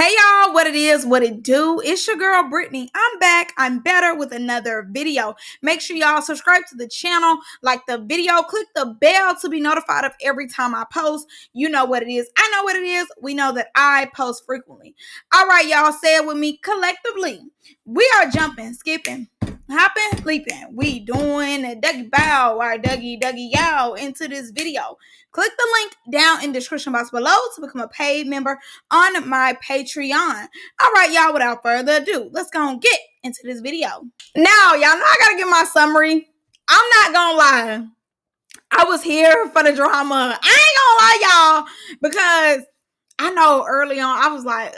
Hey y'all, what it is, what it do? It's your girl Brittany. I'm back. I'm better with another video. Make sure y'all subscribe to the channel, like the video, click the bell to be notified of every time I post. You know what it is. I know what it is. We know that I post frequently. All right, y'all, say it with me collectively. We are jumping, skipping, hopping, leaping. We doing a Dougie bow or Dougie yow into this video. Click the link down in the description box below to become a paid member on my Patreon. All right, y'all, without further ado, let's go and get into this video. Now, y'all know I gotta give my summary. I'm not gonna lie. I was here for the drama. I ain't gonna lie, y'all, because I know early on I was like,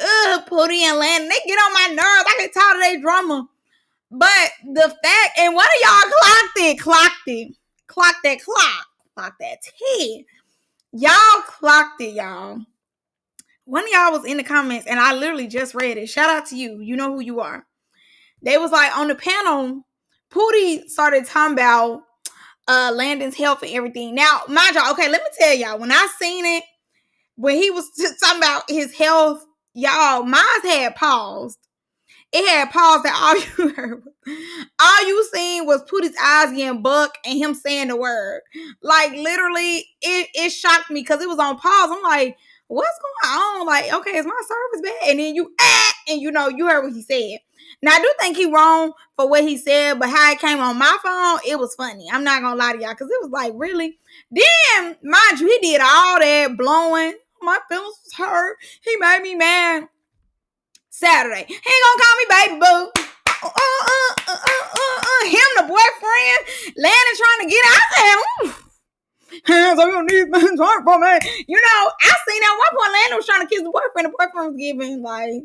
Poodie and Landon, they get on my nerves. I get tired of their drama. But the fact, and one of y'all clocked that T. Y'all clocked it, y'all. One of y'all was in the comments, and I literally just read it. Shout out to you. You know who you are. They was like, on the panel, Poodie started talking about Landon's health and everything. Now, mind y'all, okay, let me tell y'all, when I seen it, when he was talking about his health, y'all, mine had paused. It had paused that all you seen was Poodie's eyes getting buck and him saying the word. Like, literally, it shocked me because it was on pause. I'm like, what's going on? Like, okay, is my service bad? And then and you heard what he said. Now, I do think he wrong for what he said, but how it came on my phone, it was funny. I'm not gonna lie to y'all, because it was like, really? Then, mind you, he did all that blowing. My feelings was hurt. He made me mad. Saturday. He ain't gonna call me baby boo. Him, the boyfriend, Landon trying to get out there. Hands on your knees, man, talk for me. You know, I seen at one point Landon was trying to kiss the boyfriend. The boyfriend was giving like,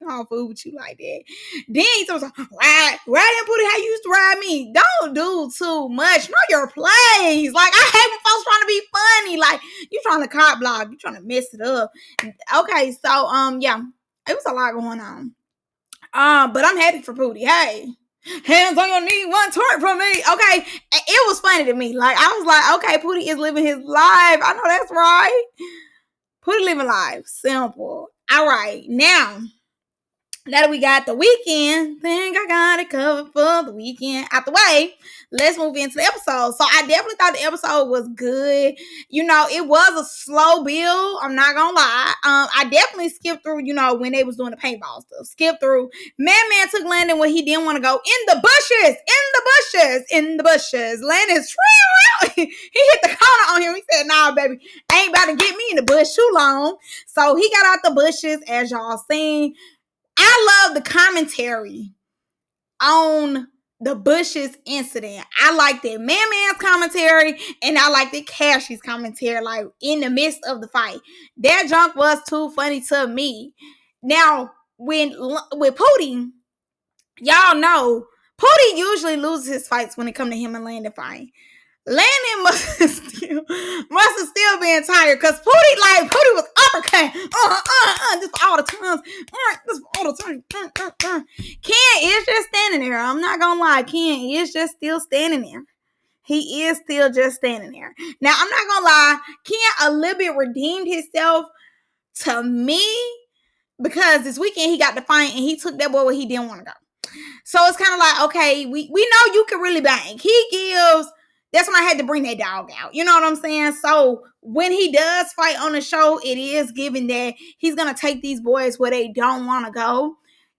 I'll fool with you like that. Then he was like, ride and Poodie, how you used to ride me. Don't do too much. Know your place. Like, I hate when folks trying to be funny. Like, you trying to cop block. You trying to mess it up. Okay, so, yeah. It was a lot going on. But I'm happy for Poodie. Hey, hands on your knee, one twerk from me. Okay, it was funny to me. Like, I was like, okay, Poodie is living his life. I know that's right. Poodie living life. Simple. All right, now that we got the weekend, think I got it covered for the weekend out the way. Let's move into the episode. So I definitely thought the episode was good. You know, it was a slow build. I'm not gonna lie. I definitely skipped through, when they was doing the paintball stuff. Skip through. Man took Landon where he didn't want to go. In the bushes. Landon's trail. He hit the corner on him. He said, nah, baby, ain't about to get me in the bush too long. So he got out the bushes, as y'all seen. I love the commentary on the Bushes incident. I like that man's commentary, and I like the Cashie's commentary, like in the midst of the fight. That junk was too funny to me. Now, with Poodie, y'all know Poodie usually loses his fights when it comes to him and Landon fighting. Landon must have still been tired, because Poodie was uppercut. Just for all the times. Just for all the times. Ken is just standing there. I'm not gonna lie. Ken is just still standing there. He is still just standing there. Now, I'm not gonna lie. Ken a little bit redeemed himself to me, because this weekend he got the fight and he took that boy where he didn't want to go. So it's kind of like, okay, we know you can really bang. He gives. That's when I had to bring that dog out. You know what I'm saying? So when he does fight on the show, it is given that he's going to take these boys where they don't want to go.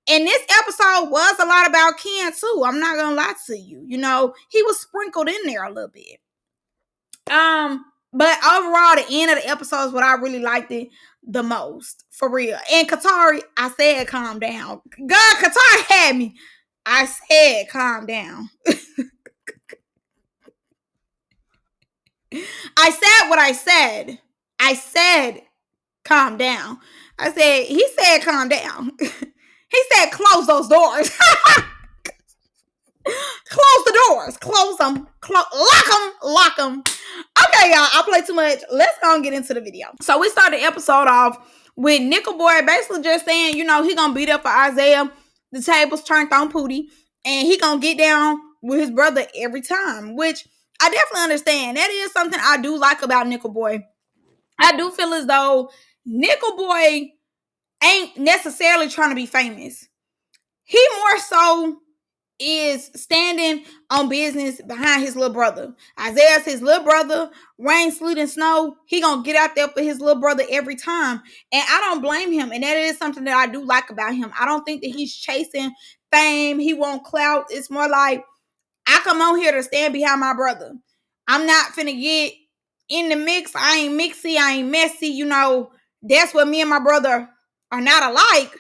And this episode was a lot about Ken too. I'm not going to lie to you. You know, he was sprinkled in there a little bit. But overall, the end of the episode is what I really liked it the most. For real. And Qatari, I said calm down. God, Qatari had me. I said calm down. I said what I said. I said, calm down. He said, calm down. He said, close those doors. Close the doors. Close them. Lock them. Okay, y'all, I play too much. Let's go and get into the video. So we start the episode off with Nickel Boy basically just saying, he gonna beat up for Isaiah. The table's turned on Poodie, and he gonna get down with his brother every time, which I definitely understand. That is something I do like about Nickel Boy. I do feel as though Nickel Boy ain't necessarily trying to be famous. He more so is standing on business behind his little brother. Isaiah's his little brother. Rain, sleet, and snow. He gonna get out there for his little brother every time. And I don't blame him. And that is something that I do like about him. I don't think that he's chasing fame. He won't clout. It's more like, I come on here to stand behind my brother. I'm not finna get in the mix. I ain't mixy. I ain't messy. You know, that's what me and my brother are not alike.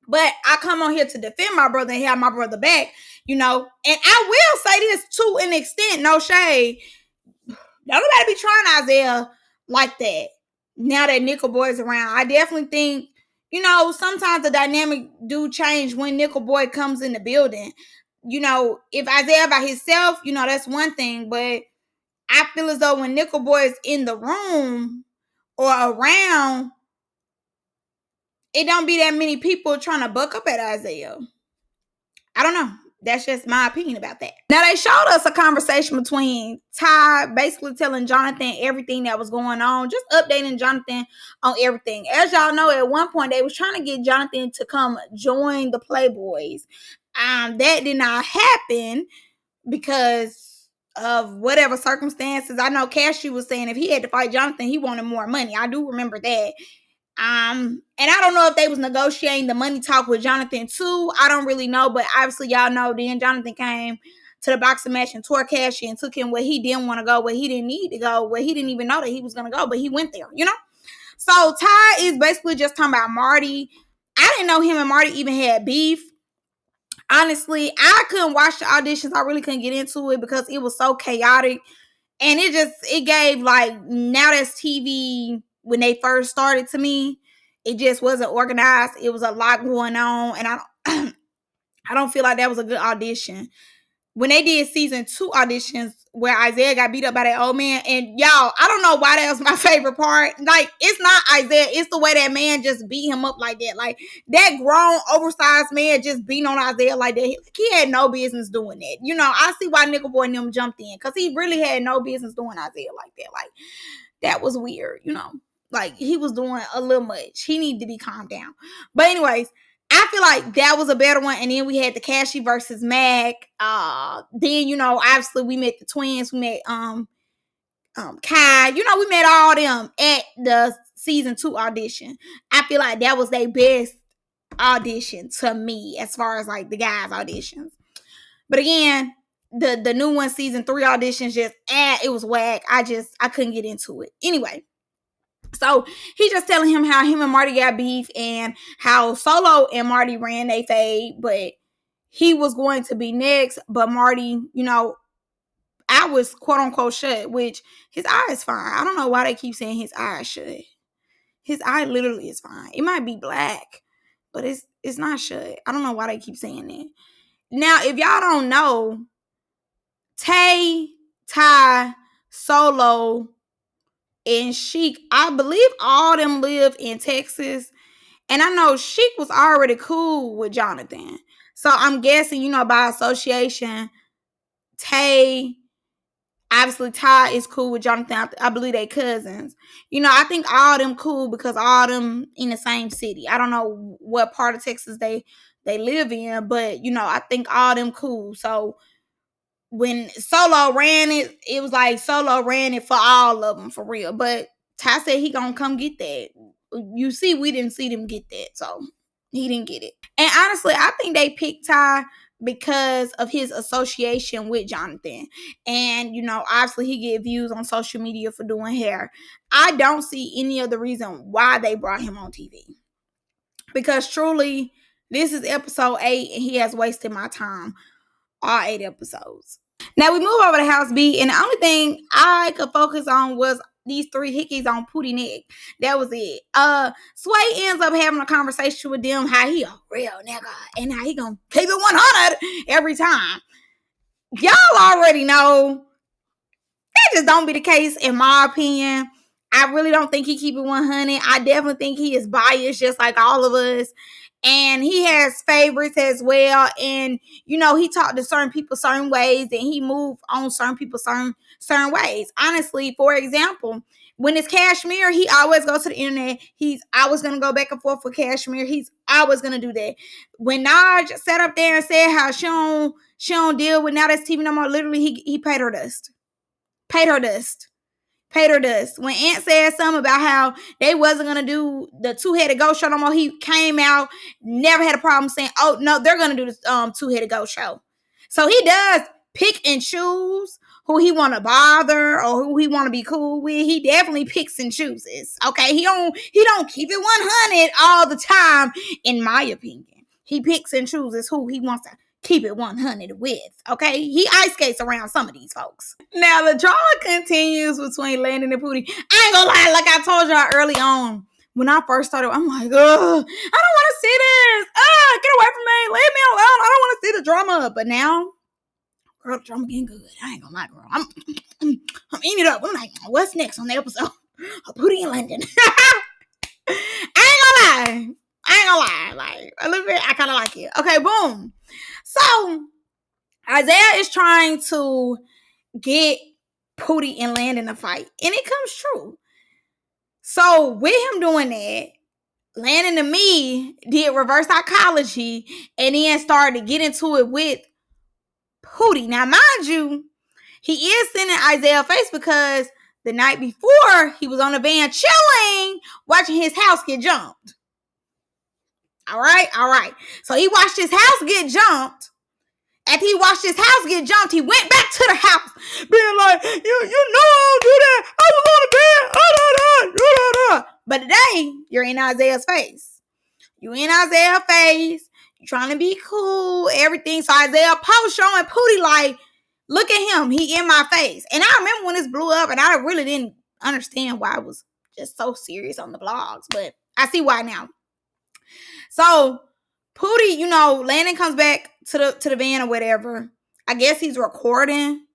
But I come on here to defend my brother and have my brother back, you know. And I will say this to an extent, no shade. Don't nobody be trying Isaiah like that. Now that Nickel Boy's around, I definitely think, you know, sometimes the dynamic do change when Nickel Boy comes in the building. You know, if Isaiah by himself, you know, that's one thing. But I feel as though when Nickel Boy is in the room or around, it don't be that many people trying to buck up at Isaiah. I don't know. That's just my opinion about that. Now, they showed us a conversation between Ty basically telling Jonathan everything that was going on, just updating Jonathan on everything. As y'all know, at one point, they was trying to get Jonathan to come join the Playboys. That did not happen because of whatever circumstances. I know Cashew was saying if he had to fight Jonathan, he wanted more money. I do remember that. And I don't know if they was negotiating the money talk with Jonathan too. I don't really know, but obviously y'all know then Jonathan came to the boxing match and tore Cashy and took him where he didn't want to go, where he didn't need to go, where he didn't even know that he was going to go, but he went there, you know? So Ty is basically just talking about Marty. I didn't know him and Marty even had beef. Honestly, I couldn't watch the auditions. I really couldn't get into it because it was so chaotic. And it gave like, now that's TV when they first started to me. It just wasn't organized. It was a lot going on. And I don't feel like that was a good audition. When they did season 2 auditions where Isaiah got beat up by that old man, and y'all, I don't know why that was my favorite part. Like, it's not Isaiah, it's the way that man just beat him up like that. Like, that grown, oversized man just beating on Isaiah like that. He had no business doing that. You know, I see why Nickel Boy and them jumped in, because he really had no business doing Isaiah like that. Like, that was weird, you know. Like, he was doing a little much. He needed to be calmed down. But anyways, I feel like that was a better one. And then we had the Cashy versus Mac. Then, you know, obviously we met the twins. We met Kai. You know, we met all them at the season 2 audition. I feel like that was their best audition to me as far as like the guys' auditions. But again, the new one, season 3 auditions, just it was whack. I couldn't get into it. Anyway. So he just telling him how him and Marty got beef and how Solo and Marty ran they fade, but he was going to be next. But Marty, you know, I was quote unquote shut, which his eye is fine. I don't know why they keep saying his eye is shut. His eye literally is fine. It might be black, but it's not shut. I don't know why they keep saying that. Now, if y'all don't know, Tay, Ty, Solo, and Sheik, I believe all them live in Texas. And I know Sheik was already cool with Jonathan. So I'm guessing, you know, by association, Tay, obviously Ty is cool with Jonathan. I believe they cousins. You know, I think all them cool because all them in the same city. I don't know what part of Texas they live in, but, you know, I think all them cool. So when Solo ran it, it was like Solo ran it for all of them, for real. But Ty said he gonna come get that. You see, we didn't see them get that, so he didn't get it. And honestly, I think they picked Ty because of his association with Jonathan. And, you know, obviously he get views on social media for doing hair. I don't see any other reason why they brought him on TV. Because truly, this is episode 8 and he has wasted my time. All 8 episodes. Now we move over to House B, and the only thing I could focus on was these 3 hickeys on Poodie neck. That was it. Sway ends up having a conversation with them how he a real nigga and how he gonna keep it 100 every time. Y'all already know that just don't be the case in my opinion. I really don't think he keep it 100. I definitely think he is biased just like all of us. And he has favorites as well. And, you know, he talked to certain people certain ways and he moved on certain people certain ways. Honestly, for example, When it's Cashmere, he always goes to the internet. He's always gonna go back and forth with Cashmere. He's always gonna do that. When Naj sat up there and said how she don't deal with Now That's TV no more, literally he paid her dust. Paid her dust. Paid her dust. When Ant said something about how they wasn't gonna do the two-headed ghost show no more, he came out, never had a problem saying, "Oh no, they're gonna do this two-headed ghost show." So he does pick and choose who he want to bother or who he want to be cool with. He definitely picks and chooses. Okay, he don't keep it 100 all the time. In my opinion, he picks and chooses who he wants to keep it 100 with. Okay, he ice skates around some of these folks. Now the drama continues between Landon and Pooty. I ain't gonna lie, like I told y'all early on, when I first started, I'm like, I don't want to see this. Get away from me. Leave me alone. I don't want to see the drama. But now, girl, the drama getting good. I ain't gonna lie, girl. I'm eating it up. I'm like, what's next on the episode? Pooty and Landon. I ain't gonna lie. Like, a little bit, I kind of like it. Okay, boom. So, Isaiah is trying to get Pooty and Landon a fight. And it comes true. So, with him doing that, Landon and me did reverse psychology and then started to get into it with Pooty. Now, mind you, he is sending Isaiah a face because the night before he was on the van chilling, watching his house get jumped. All right. So he watched his house get jumped. After he watched his house get jumped, he went back to the house, being like, you know I don't do that. I was on the bed. But today, you're in Isaiah's face. You in Isaiah's face. You're trying to be cool, everything. So Isaiah post showing Pooty like, look at him. He in my face. And I remember when this blew up, and I really didn't understand why it was just so serious on the blogs. But I see why now. So Pooty, Landon comes back to the van or whatever. I guess he's recording.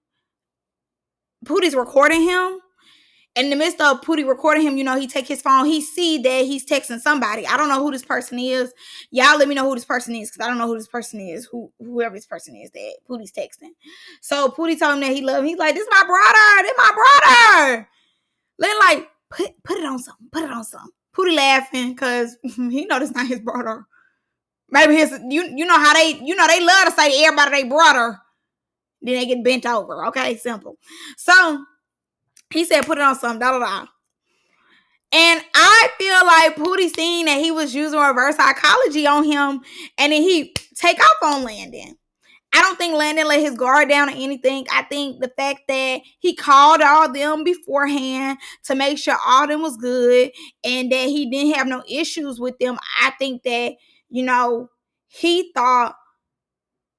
Pooty's recording him. In the midst of Pooty recording him, he take his phone. He see that he's texting somebody. I don't know who this person is. Y'all let me know who this person is because I don't know who this person is. Whoever this person is that Pooty's texting. So Pooty told him that he loved him. He's like, this my brother. This my brother. Landon like, put it on something. Put it on something. Pooty laughing because he know that's not his brother. Maybe his, you know how they love to say everybody they brother. Then they get bent over. Okay, simple. So he said, put it on something, da. And I feel like Pooty seen that he was using reverse psychology on him, and then he take off on Landon. I don't think Landon let his guard down or anything. I think the fact that he called all them beforehand to make sure all them was good and that he didn't have no issues with them. I think that, he thought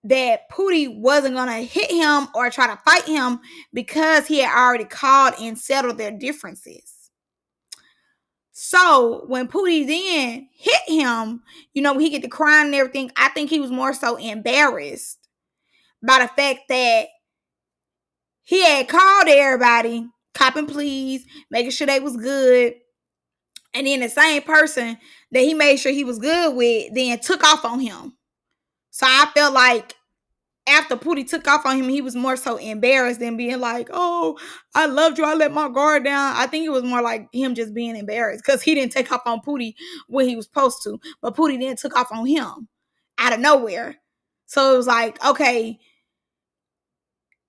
that Pooty wasn't going to hit him or try to fight him because he had already called and settled their differences. So when Pooty then hit him, when he get to crying and everything, I think he was more so embarrassed by the fact that he had called everybody, copping pleas, making sure they was good. And then the same person that he made sure he was good with then took off on him. So I felt like after Pooty took off on him, he was more so embarrassed than being like, oh, I loved you. I let my guard down. I think it was more like him just being embarrassed because he didn't take off on Pooty when he was supposed to. But Pooty then took off on him out of nowhere. So it was like, okay,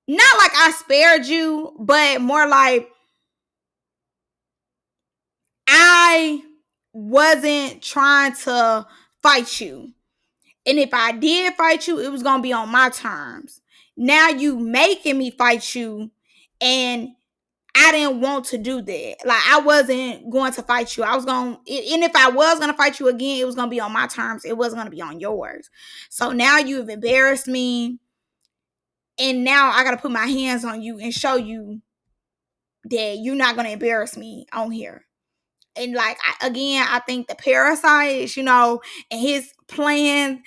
not like I spared you, but more like I wasn't trying to fight you. And if I did fight you, it was going to be on my terms. Now you making me fight you, and I didn't want to do that. Like, I wasn't going to fight you. And if I was going to fight you again, it was going to be on my terms. It wasn't going to be on yours. So now you've embarrassed me. And now I got to put my hands on you and show you that you're not going to embarrass me on here. And like, I think the parasites, and his plan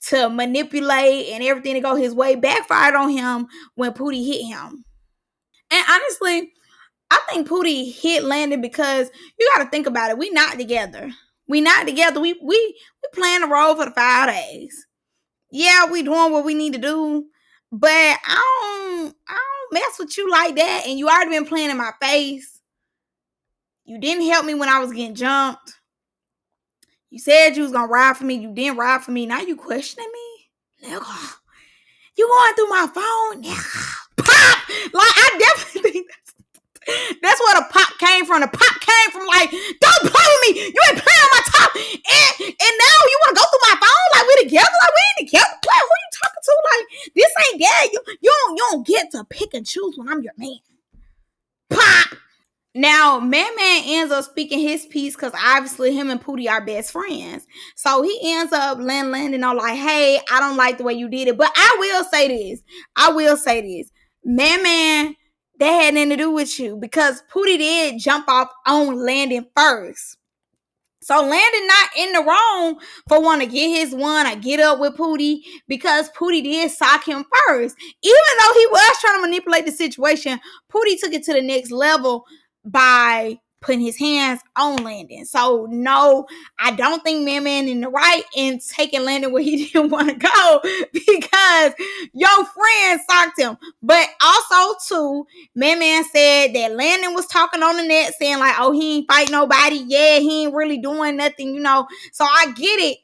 to manipulate and everything to go his way backfired on him when Pooty hit him. And honestly, I think Pooty hit Landon because you got to think about it. We not together. We playing the role for the 5 days. Yeah, we doing what we need to do, but I don't mess with you like that. And you already been playing in my face. You didn't help me when I was getting jumped. You said you was gonna ride for me. You didn't ride for me. Now you questioning me? Nigga, you going through my phone? Nigga. Pop! Like, I definitely think that's where the pop came from. The pop came from like, don't play with me. You ain't playing on my top. And now you want to go through my phone? Like, we together? Like, we ain't together? Like, who you talking to? Like, this ain't that. You don't get to pick and choose when I'm your man. Pop! Now, Man ends up speaking his piece because obviously him and Poodie are best friends. So he ends up landing on like, hey, I don't like the way you did it. But I will say this. Man, that had nothing to do with you because Poodie did jump off on Landon first. So Landon not in the wrong for wanting to get his one or get up with Poodie because Poodie did sock him first. Even though he was trying to manipulate the situation, Poodie took it to the next level by putting his hands on Landon. So no, I don't think Man in the right in taking Landon where he didn't want to go because your friend socked him. But also too, Man said that Landon was talking on the net saying like, oh, he ain't fight nobody. Yeah, he ain't really doing nothing, So I get it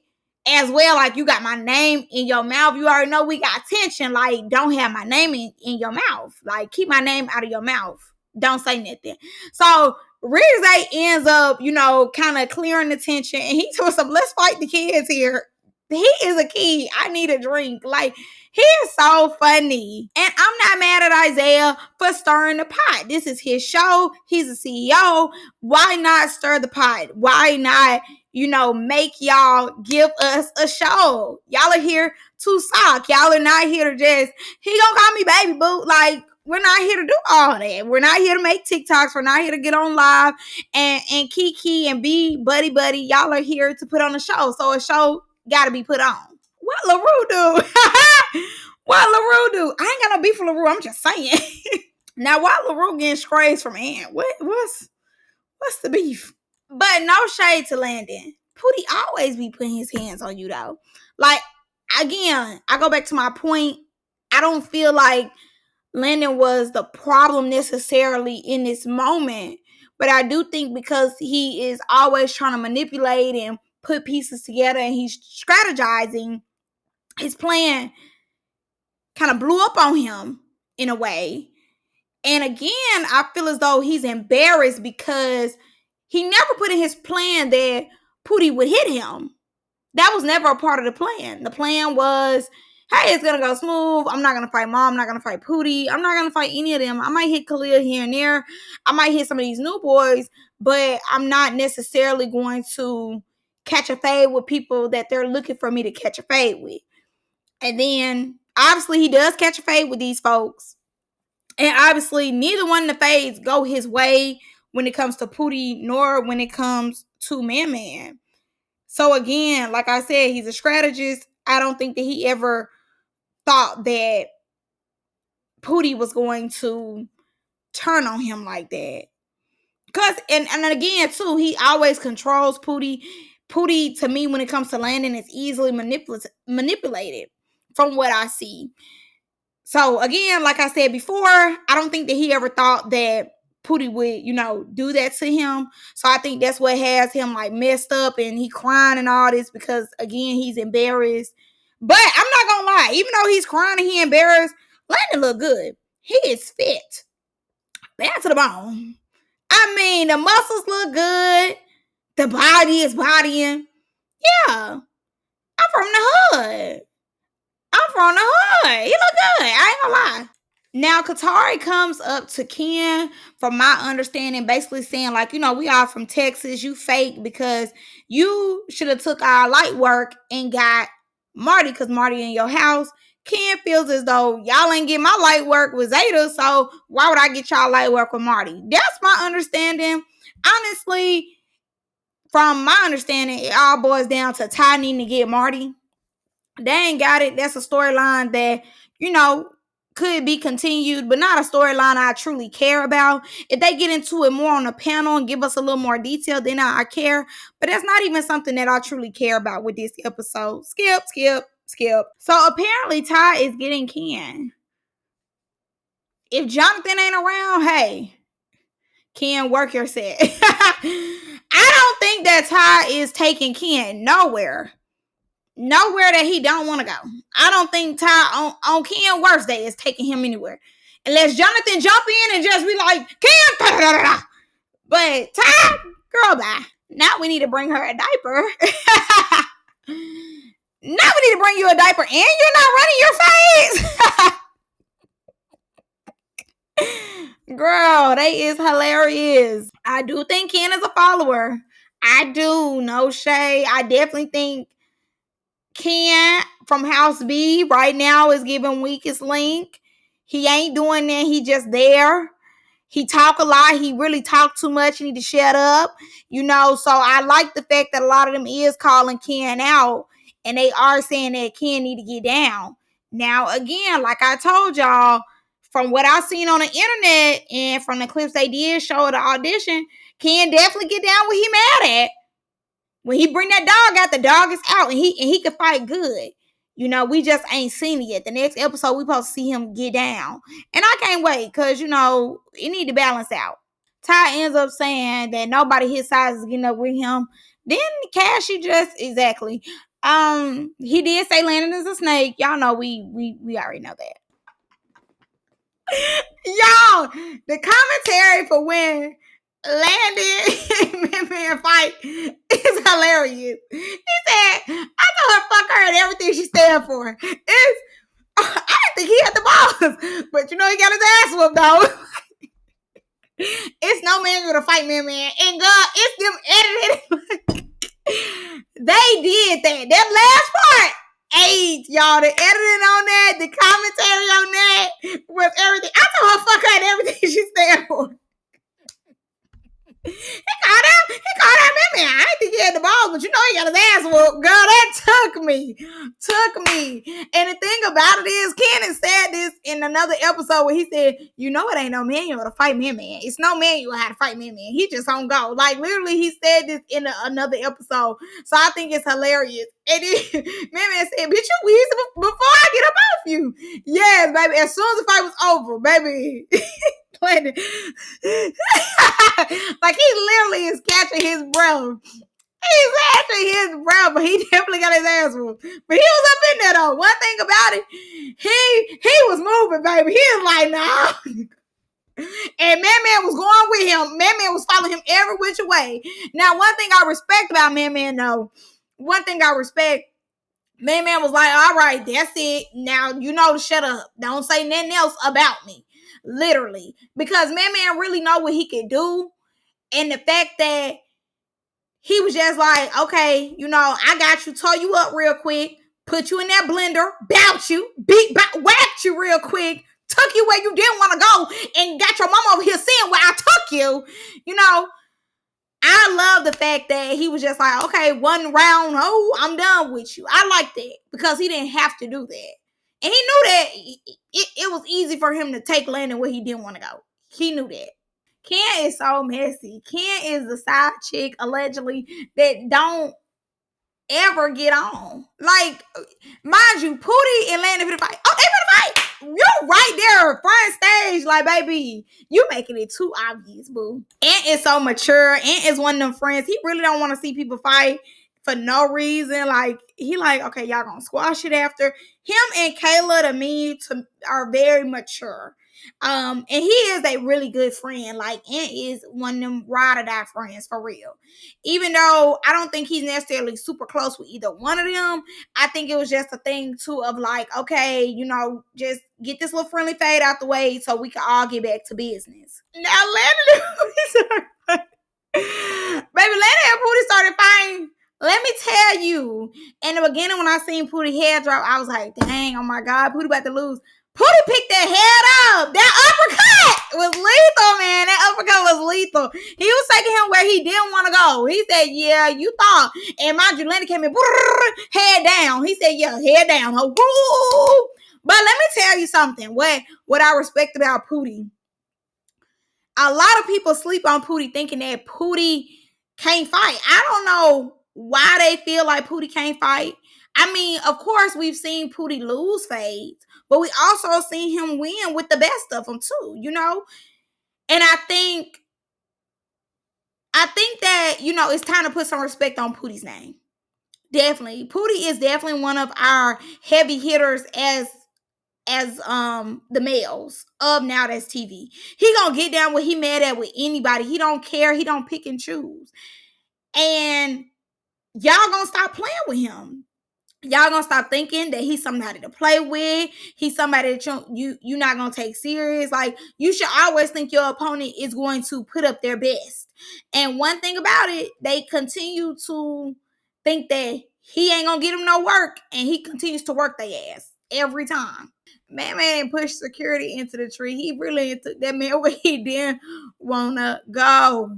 as well. Like, you got my name in your mouth. You already know we got tension. Like, don't have my name in your mouth. Like, keep my name out of your mouth. Don't say nothing. So Rizé ends up, kind of clearing the tension. And he told some, let's fight the kids here. He is a kid. I need a drink. Like, he is so funny. And I'm not mad at Isaiah for stirring the pot. This is his show. He's a CEO. Why not stir the pot? Why not, make y'all give us a show? Y'all are here to sock. Y'all are not here to just, he gonna call me baby boo. Like, we're not here to do all that. We're not here to make TikToks. We're not here to get on live and kiki and be buddy. Y'all are here to put on a show. So a show got to be put on. What LaRue do? What LaRue do? I ain't got no beef with LaRue. I'm just saying. Now, why LaRue getting scrapes from Ant? What's the beef? But no shade to Landon. Pootie always be putting his hands on you, though. Like, again, I go back to my point. I don't feel like Landon was the problem necessarily in this moment. But I do think because he is always trying to manipulate and put pieces together and he's strategizing, his plan kind of blew up on him in a way. And again, I feel as though he's embarrassed because he never put in his plan that Poodie would hit him. That was never a part of the plan. The plan was, hey, it's going to go smooth. I'm not going to fight Mom. I'm not going to fight Poodie. I'm not going to fight any of them. I might hit Khalil here and there. I might hit some of these new boys, but I'm not necessarily going to catch a fade with people that they're looking for me to catch a fade with. And then, obviously, he does catch a fade with these folks. And obviously, neither one of the fades go his way when it comes to Poodie nor when it comes to Man. So again, like I said, he's a strategist. I don't think that he ever thought that Poodie was going to turn on him like that. Because, and again, too, he always controls Poodie. Poodie, to me, when it comes to Landon, is easily manipulated from what I see. So again, like I said before, I don't think that he ever thought that Poodie would, do that to him. So I think that's what has him like messed up and he crying and all this because again, he's embarrassed. But I'm not gonna lie, even though he's crying and he embarrassed, Landon look good. He is fit. Bad to the bone. I mean, the muscles look good. The body is bodying. Yeah. I'm from the hood. He look good. I ain't gonna lie. Now, Qatari comes up to Ken, from my understanding, basically saying, like, we are from Texas. You fake because you should have took our light work and got Marty because Marty in your house. Ken feels as though y'all ain't get my light work with Zeta, so why would I get y'all light work with Marty? That's my understanding. Honestly, from my understanding, it all boils down to Ty needing to get Marty. They ain't got it. That's a storyline that, could be continued, but not a storyline I truly care about. If they get into it more on the panel and give us a little more detail, then I care. But that's not even something that I truly care about with this episode. Skip. So apparently Ty is getting Ken. If Jonathan ain't around, hey, Ken, work your set. I don't think that Ty is taking Ken nowhere. Nowhere that he don't want to go. I don't think Ty on Ken worst day is taking him anywhere. Unless Jonathan jump in and just be like, Ken, but Ty, girl, bye. Now we need to bring her a diaper. Now we need to bring you a diaper and you're not running your face. Girl, that is hilarious. I do think Ken is a follower. I do. No shade. I definitely think Ken from House B right now is giving weakest link. He ain't doing that. He just there. He talk a lot. He really talk too much. He need to shut up. So I like the fact that a lot of them is calling Ken out. And they are saying that Ken need to get down. Now, again, like I told y'all, from what I seen on the internet and from the clips they did show at the audition, Ken definitely get down when he mad at. When he bring that dog out, the dog is out and he can fight good. We just ain't seen it yet. The next episode, we supposed to see him get down. And I can't wait because, it need to balance out. Ty ends up saying that nobody his size is getting up with him. Then Cassie just, exactly. He did say Landon is a snake. Y'all know we already know that. Y'all, the commentary for when Landon and Man fight is hilarious. He said, I told her fuck her and everything she stand for. I didn't think he had the balls. But he got his ass whooped though. It's no man gonna fight Man. And God, it's them edited. They did that. That last part. Y'all, the editing on that, the commentary on that was everything. I told her fuck her and everything she stand for. He called out Man. I didn't think he had the balls, but he got his ass whooped. Girl, that took me. And the thing about it is, Kenan said this in another episode where he said, it ain't no man you want to fight Man. It's no man you have to fight Man. He just don't go. Like, literally, he said this in another episode. So I think it's hilarious. And then Man said, bitch, you wheezing before I get up off you. Yes, baby. As soon as the fight was over, baby. Landon. Like he literally is catching his breath. He's catching his breath, but he definitely got his ass whooped. But he was up in there though. One thing about it, he was moving, baby. He was like, nah. And Man was going with him. Man was following him every which way. Now, one thing I respect about Man though, Man was like, all right, that's it. Now you know to shut up. Don't say nothing else about me. Literally. Because Man really know what he could do. And the fact that he was just like, okay, I got you, tore you up real quick, put you in that blender, bout you, whacked you real quick, took you where you didn't want to go, and got your mama over here seeing where I took you. I love the fact that he was just like, okay, one round, I'm done with you. I like that because he didn't have to do that. And he knew that it was easy for him to take Landon where he didn't want to go. He knew that. Ken is so messy. Ken is the side chick, allegedly, that don't ever get on. Like, mind you, Poodie and Landon finna fight. Oh, they finna fight. You right there, front stage. Like, baby, you making it too obvious, boo. Ant is so mature. Ant is one of them friends. He really don't want to see people fight for no reason. Like, he like, okay, y'all gonna squash it after. Him and Kayla, to me, are very mature. And he is a really good friend. Like, Ant is one of them ride or die friends for real. Even though I don't think he's necessarily super close with either one of them, I think it was just a thing too of like, okay, just get this little friendly fade out the way so we can all get back to business. Now, Landon and Pooty started fighting. Let me tell you, in the beginning when I seen Pooty head drop, I was like, dang, oh my God, Pooty about to lose. Pooty picked that head up. That uppercut was lethal, man. That uppercut was lethal. He was taking him where he didn't want to go. He said, yeah, you thought. And mind you, Landon came in, head down. He said, yeah, head down. But let me tell you something. What I respect about Pooty. A lot of people sleep on Pooty thinking that Pooty can't fight. I don't know why they feel like Pooty can't fight. I mean, of course, we've seen Pooty lose fades, but we also seen him win with the best of them too, And I think I think that, it's time to put some respect on Poodie's name. Definitely. Poodie is definitely one of our heavy hitters as the males of Now That's TV. He gonna get down what he mad at with anybody. He don't care. He don't pick and choose. And y'all gonna stop playing with him. Y'all gonna stop thinking that he's somebody to play with. He's somebody that you not gonna take serious. Like, you should always think your opponent is going to put up their best. And one thing about it, they continue to think that he ain't gonna get him no work, and he continues to work their ass every time. Man pushed security into the tree. He really took that man where he didn't wanna go.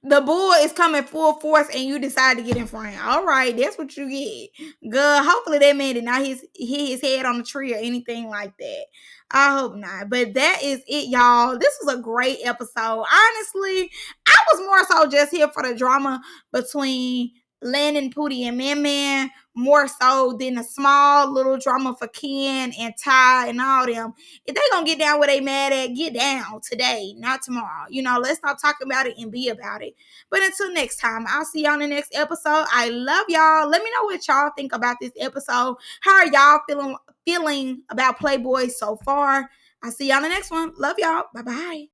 The bull is coming full force and you decide to get in front. All right, that's what you get. Good. Hopefully that man did not hit his head on the tree or anything like that. I hope not. But that is it, y'all. This was a great episode. Honestly, I was more so just here for the drama between Landon, Pooty, and Man, more so than a small little drama for Ken and Ty and all them. If they gonna get down where they mad at, get down today, not tomorrow. Let's stop talking about it and be about it. But until next time, I'll see y'all in the next episode. I love y'all. Let me know what y'all think about this episode. How are y'all feeling about Playboys so far? I'll see y'all in the next one. Love y'all. Bye-bye.